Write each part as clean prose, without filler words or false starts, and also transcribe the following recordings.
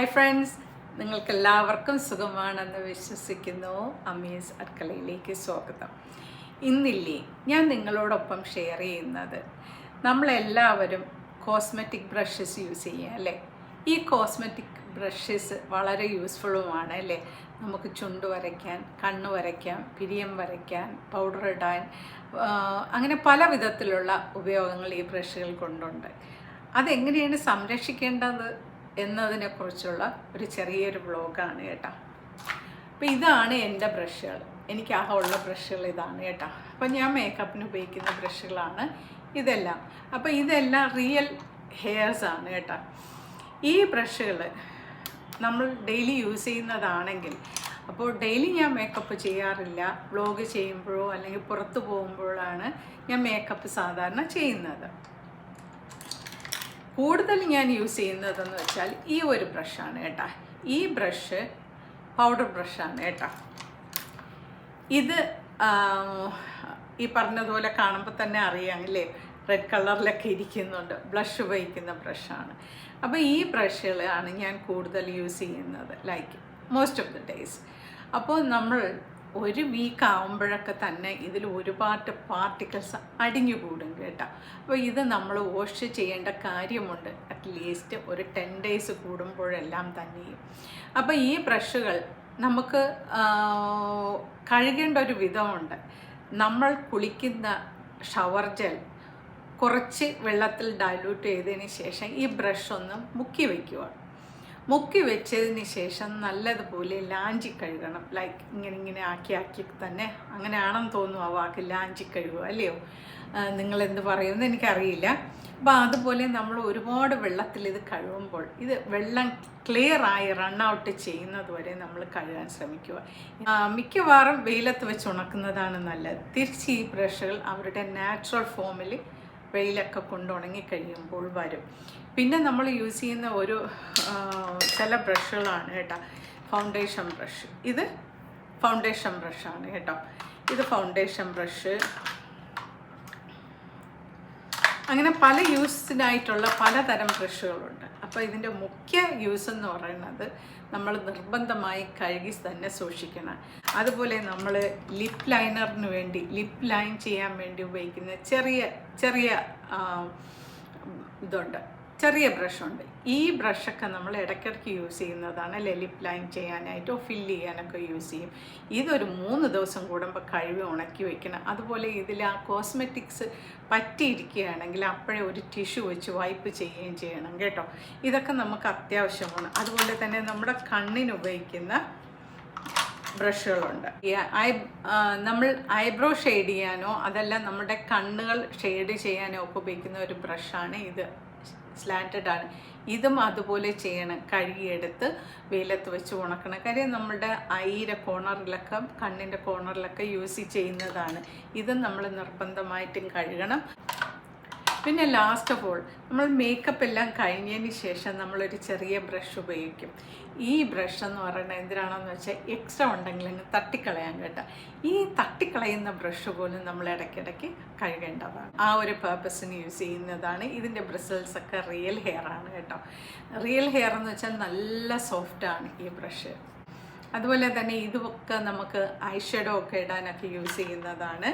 Hi friends, നിങ്ങൾക്കെല്ലാവർക്കും സുഖമാണെന്ന് വിശ്വസിക്കുന്നു. അമ്മീസ് അടുക്കളയിലേക്ക് സ്വാഗതം. ഇന്നില്ലേ ഞാൻ നിങ്ങളോടൊപ്പം ഷെയർ ചെയ്യുന്നത്, നമ്മളെല്ലാവരും കോസ്മെറ്റിക് ബ്രഷസ് യൂസ് ചെയ്യുക അല്ലേ. ഈ കോസ്മെറ്റിക് ബ്രഷസ് വളരെ യൂസ്ഫുള്ളുമാണ് അല്ലേ. നമുക്ക് ചുണ്ട് വരയ്ക്കാൻ, കണ്ണ് വരയ്ക്കാം, പിരിയം വരയ്ക്കാൻ, പൗഡർ ഇടാൻ, അങ്ങനെ പല വിധത്തിലുള്ള ഉപയോഗങ്ങൾ ഈ ബ്രഷുകൾ കൊണ്ടുണ്ട്. അതെങ്ങനെയാണ് സംരക്ഷിക്കേണ്ടത് എന്നതിനെക്കുറിച്ചുള്ള ഒരു ചെറിയൊരു വ്ളോഗാണ് കേട്ടോ. അപ്പോൾ ഇതാണ് എൻ്റെ ബ്രഷുകൾ. എനിക്ക് ഉള്ള ബ്രഷുകൾ ഇതാണ് കേട്ടോ. അപ്പോൾ ഞാൻ മേക്കപ്പിന് ഉപയോഗിക്കുന്ന ബ്രഷുകളാണ് ഇതെല്ലാം. അപ്പോൾ ഇതെല്ലാം റിയൽ ഹെയർസാണ് കേട്ടോ. ഈ ബ്രഷുകൾ നമ്മൾ ഡെയിലി യൂസ് ചെയ്യുന്നതാണെങ്കിൽ, അപ്പോൾ ഡെയിലി ഞാൻ മേക്കപ്പ് ചെയ്യാറില്ല. വ്ളോഗ് ചെയ്യുമ്പോഴോ അല്ലെങ്കിൽ പുറത്ത് പോകുമ്പോഴാണ് ഞാൻ മേക്കപ്പ് സാധാരണ ചെയ്യുന്നത്. കൂടുതൽ ഞാൻ യൂസ് ചെയ്യുന്നതെന്ന് വെച്ചാൽ ഈ ഒരു ബ്രഷാണ് കേട്ടോ. ഈ ബ്രഷ് പൗഡർ ബ്രഷാണ് കേട്ടോ. ഇത് ഈ പറഞ്ഞതുപോലെ കാണുമ്പോൾ തന്നെ അറിയാമല്ലേ, റെഡ് കളറിലൊക്കെ ഇരിക്കുന്നുണ്ട്. ബ്ലഷ് ഉപയോഗിക്കുന്ന ബ്രഷാണ്. അപ്പോൾ ഈ ബ്രഷുകളാണ് ഞാൻ കൂടുതൽ യൂസ് ചെയ്യുന്നത്, like most of the days. അപ്പോൾ നമ്മൾ ഒരു വീക്ക് ആകുമ്പോഴൊക്കെ തന്നെ ഇതിൽ ഒരുപാട് പാർട്ടിക്കിൾസ് അടിഞ്ഞു കൂടും കേട്ടോ. അപ്പോൾ ഇത് നമ്മൾ വാഷ് ചെയ്യേണ്ട കാര്യമുണ്ട്, അറ്റ്ലീസ്റ്റ് ഒരു 10 ഡേയ്സ് കൂടുമ്പോഴെല്ലാം തന്നെയും. അപ്പോൾ ഈ ബ്രഷുകൾ നമുക്ക് കഴുകേണ്ട ഒരു വിധമുണ്ട്. നമ്മൾ കുളിക്കുന്ന ഷവർ ജെൽ കുറച്ച് വെള്ളത്തിൽ ഡൈല്യൂട്ട് ചെയ്തതിന് ശേഷം ഈ ബ്രഷ് ഒന്ന് മുക്കി വയ്ക്കുക. മുക്കി വെച്ചതിന് ശേഷം നല്ലതുപോലെ ലാഞ്ചി കഴുകണം. ലൈക്ക് ഇങ്ങനെ ആക്കി തന്നെ, അങ്ങനെയാണെന്ന് തോന്നുന്നു ആ വാക്ക്, ലാഞ്ചി കഴുകുക അല്ലയോ. നിങ്ങളെന്ത് പറയുമെന്ന് എനിക്കറിയില്ല. അപ്പോൾ അതുപോലെ നമ്മൾ ഒരുപാട് വെള്ളത്തിൽ ഇത് കഴുകുമ്പോൾ ഇത് വെള്ളം ക്ലിയറായി റൺ ഔട്ട് ചെയ്യുന്നത് വരെ നമ്മൾ കഴുകാൻ ശ്രമിക്കുക. മിക്കവാറും വെയിലത്ത് വെച്ച് ഉണക്കുന്നതാണ് നല്ലത്. തിരിച്ച് ഈ ബ്രഷുകൾ അവരുടെ നാച്ചുറൽ ഫോമിൽ വെയിലൊക്കെ കൊണ്ട് ഉണങ്ങി കഴിയുമ്പോൾ വരും. പിന്നെ നമ്മൾ യൂസ് ചെയ്യുന്ന ഒരു ചില ബ്രഷുകളാണ് കേട്ടോ, ഫൗണ്ടേഷൻ ബ്രഷ്. ഇത് ഫൗണ്ടേഷൻ ബ്രഷാണ് കേട്ടോ. ഇത് ഫൗണ്ടേഷൻ ബ്രഷ്. അങ്ങനെ പല യൂസിനായിട്ടുള്ള പലതരം ബ്രഷുകളുണ്ട്. അപ്പോൾ ഇതിൻ്റെ മുഖ്യ യൂസ് എന്ന് പറയുന്നത് നമ്മൾ നിർബന്ധമായി കഴുകി തന്നെ സൂക്ഷിക്കണം. അതുപോലെ നമ്മൾ ലിപ്പ് ലൈനറിന് വേണ്ടി, ലിപ്പ് ലൈൻ ചെയ്യാൻ വേണ്ടി ഉപയോഗിക്കുന്ന ചെറിയ ഇതുണ്ട്, ചെറിയ ബ്രഷുണ്ട്. ഈ ബ്രഷൊക്കെ നമ്മൾ ഇടയ്ക്കിടയ്ക്ക് യൂസ് ചെയ്യുന്നതാണ്. ലിപ്പ് ലൈൻ ചെയ്യാനായിട്ടോ ഫില്ല് ചെയ്യാനൊക്കെ യൂസ് ചെയ്യും. ഇതൊരു 3 ദിവസം കൂടുമ്പോൾ കഴുകി ഉണക്കി വയ്ക്കണം. അതുപോലെ ഇതിൽ ആ കോസ്മെറ്റിക്സ് പറ്റിയിരിക്കുകയാണെങ്കിൽ അപ്പോഴേ ഒരു ടിഷ്യൂ വെച്ച് വൈപ്പ് ചെയ്യുകയും ചെയ്യണം കേട്ടോ. ഇതൊക്കെ നമുക്ക് അത്യാവശ്യമാണ്. അതുപോലെ തന്നെ നമ്മുടെ കണ്ണിന് ഉപയോഗിക്കുന്ന ബ്രഷുകളുണ്ട്. നമ്മൾ ഐബ്രോ ഷെയ്ഡ് ചെയ്യാനോ അതല്ല നമ്മുടെ കണ്ണുകൾ ഷെയ്ഡ് ചെയ്യാനോ ഒക്കെ ഉപയോഗിക്കുന്ന ഒരു ബ്രഷാണ് ഇത്. സ്ലാൻറ്റഡ് ആണ്. ഇതും അതുപോലെ ചെയ്യണം. കഴുകിയെടുത്ത് വെയിലത്ത് വെച്ച് ഉണക്കണം. കാര്യം നമ്മുടെ ഐയുടെ കോർണറിലൊക്കെ, കണ്ണിൻ്റെ കോർണറിലൊക്കെ യൂസ് ചെയ്യുന്നതാണ്. ഇതും നമ്മൾ നിർബന്ധമായിട്ടും കഴുകണം. പിന്നെ ലാസ്റ്റ് ഓഫ് ഓൾ, നമ്മൾ മേക്കപ്പ് എല്ലാം കഴിഞ്ഞതിന് ശേഷം നമ്മളൊരു ചെറിയ ബ്രഷ് ഉപയോഗിക്കും. ഈ ബ്രഷ് എന്ന് പറയുന്നത് എന്തിനാണെന്ന് വെച്ചാൽ എക്സ്ട്രാ ഉണ്ടെങ്കിൽ അങ്ങ് തട്ടിക്കളയാൻ കേട്ടോ. ഈ തട്ടിക്കളയുന്ന ബ്രഷ് പോലും നമ്മൾ ഇടയ്ക്കിടയ്ക്ക് കഴുകേണ്ടതാണ്. ആ ഒരു പേർപ്പസിന് യൂസ് ചെയ്യുന്നതാണ്. ഇതിൻ്റെ ബ്രിസിൽസൊക്കെ റിയൽ ഹെയർ ആണ് കേട്ടോ. റിയൽ ഹെയർ എന്ന് വെച്ചാൽ നല്ല സോഫ്റ്റാണ് ഈ ബ്രഷ്. അതുപോലെ തന്നെ ഇതൊക്കെ നമുക്ക് ഐഷഡോ ഒക്കെ ഇടാനൊക്കെ യൂസ് ചെയ്യുന്നതാണ്.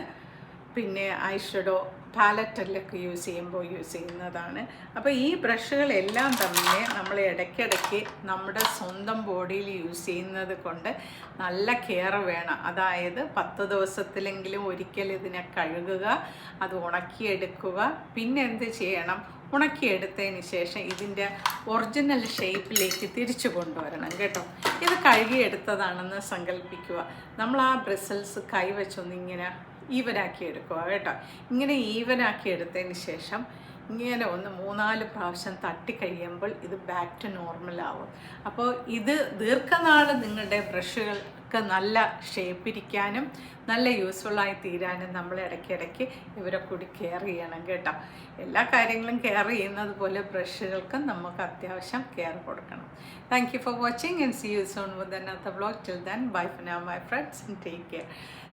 പിന്നെ ഐഷഡോ പാലറ്ററിലൊക്കെ യൂസ് ചെയ്യുന്നതാണ്. അപ്പോൾ ഈ ബ്രഷുകളെല്ലാം തന്നെ നമ്മൾ ഇടയ്ക്കിടയ്ക്ക് നമ്മുടെ സ്വന്തം ബോഡിയിൽ യൂസ് ചെയ്യുന്നത് കൊണ്ട് നല്ല കെയർ വേണം. അതായത് 10 ദിവസത്തിലെങ്കിലും ഒരിക്കൽ ഇതിനെ കഴുകുക, അത് ഉണക്കിയെടുക്കുക. പിന്നെ എന്ത് ചെയ്യണം, ഉണക്കിയെടുത്തതിന് ശേഷം ഇതിൻ്റെ ഒറിജിനൽ ഷേപ്പിലേക്ക് തിരിച്ചു കൊണ്ടുവരണം കേട്ടോ. ഇത് കഴുകിയെടുത്തതാണെന്ന് സങ്കല്പിക്കുക. നമ്മൾ ആ ബ്രിസിൽസ് കൈവച്ചൊന്നിങ്ങനെ ഈവനാക്കി എടുക്കുക കേട്ടോ. ഇങ്ങനെ ഈവനാക്കി എടുത്തതിന് ശേഷം ഇങ്ങനെ ഒന്ന് 3-4 പ്രാവശ്യം തട്ടിക്കഴിയുമ്പോൾ ഇത് ബാക്ക് ടു നോർമൽ ആവും. അപ്പോൾ ഇത് ദീർഘനാൾ നിങ്ങളുടെ ബ്രഷുകൾക്ക് നല്ല ഷേപ്പിരിക്കാനും നല്ല യൂസ്ഫുള്ളായി തീരാനും നമ്മൾ ഇടയ്ക്കിടയ്ക്ക് ഇവരെ കൂടി കെയർ ചെയ്യണം കേട്ടോ. എല്ലാ കാര്യങ്ങളും കെയർ ചെയ്യുന്നത് പോലെ ബ്രഷുകൾക്കും നമുക്ക് അത്യാവശ്യം കെയർ കൊടുക്കണം. Thank you for watching and see you soon with another vlog. Till then, bye for now my friends, and take care.